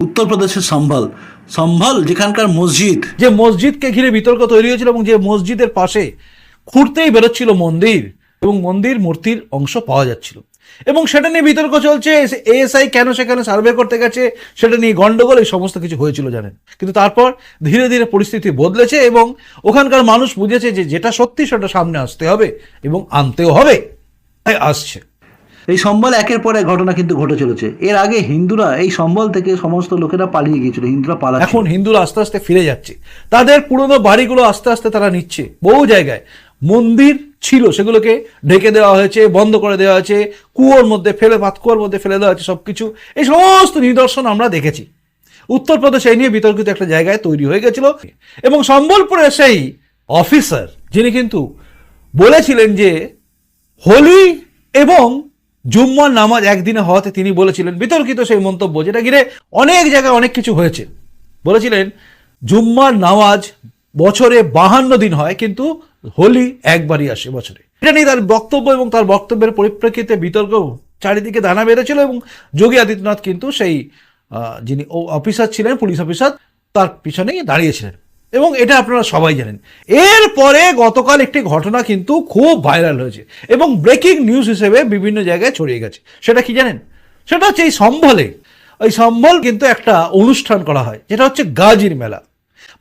উত্তরপ্রদেশের সম্ভল সম্ভল যেখানকার মসজিদ, যে মসজিদকে ঘিরে বিতর্ক তৈরি হয়েছিল এবং যে মসজিদের পাশে খুঁড়তেই বেরোচ্ছিল মন্দির এবং মন্দির মূর্তির অংশ পাওয়া যাচ্ছিল এবং সেটা নিয়ে বিতর্ক চলছে। এএসআই কেন সেখানে সার্ভে করতে গেছে সেটা নিয়ে গন্ডগোল, এই সমস্ত কিছু হয়েছিল জানেন। কিন্তু তারপর ধীরে ধীরে পরিস্থিতি বদলেছে এবং ওখানকার মানুষ বুঝেছে যে যেটা সত্যি সেটা সামনে আসতে হবে এবং আনতেও হবে, তাই আসছে। এই সম্বল একের পর এক ঘটনা কিন্তু ঘটে চলেছে। এর আগে হিন্দুরা এই সম্বল থেকে সমস্ত লোকেরা পালিয়ে গিয়েছিল, হিন্দুরা পালাচ্ছে। এখন হিন্দুরা আস্তে আস্তে ফিরে যাচ্ছে, তাদের পুরনো বাড়িগুলো আস্তে আস্তে তারা নিচ্ছে। বহু জায়গায় মন্দির ছিল সেগুলোকে ঢেকে দেওয়া হয়েছে, বন্ধ করে দেওয়া হয়েছে, কুয়োর মধ্যে ফেলে, পাতকুয়োর মধ্যে ফেলে দেওয়া হয়েছে সবকিছু। এই সমস্ত নিদর্শন আমরা দেখেছি। উত্তরপ্রদেশ এই নিয়ে বিতর্কিত একটা জায়গায় তৈরি হয়ে গেছিল এবং সম্বলপুরের সেই অফিসার যিনি কিন্তু বলেছিলেন যে হোলি এবং জুম্মার নামাজ একদিনে হওয়াতে তিনি বলেছিলেন, বিতর্কিত সেই মন্তব্য যেটা ঘিরে অনেক জায়গায় অনেক কিছু হয়েছে, বলেছিলেন জুম্মার নামাজ বছরে 52 দিন হয় কিন্তু হোলি একবারই আসে বছরে। এটা নিয়ে তার বক্তব্য এবং তার বক্তব্যের পরিপ্রেক্ষিতে বিতর্ক চারিদিকে দানা বেঁধেছিল এবং যোগী আদিত্যনাথ কিন্তু সেই যিনি অফিসার ছিলেন, পুলিশ অফিসার, তার পিছনেই দাঁড়িয়েছিলেন এবং এটা আপনারা সবাই জানেন। এরপরে গতকাল একটি ঘটনা কিন্তু খুব ভাইরাল হয়েছে এবং ব্রেকিং নিউজ হিসেবে বিভিন্ন জায়গায় ছড়িয়ে গেছে। সেটা কি জানেন? সেটা হচ্ছে এই সম্বলে, ওই সম্বল কিন্তু একটা অনুষ্ঠান করা হয় যেটা হচ্ছে গাজীর মেলা।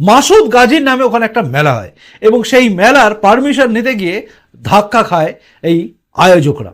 মাসুদ গাজীর নামে ওখানে একটা মেলা হয় এবং সেই মেলার পারমিশন নিতে গিয়ে ধাক্কা খায় এই আয়োজকরা।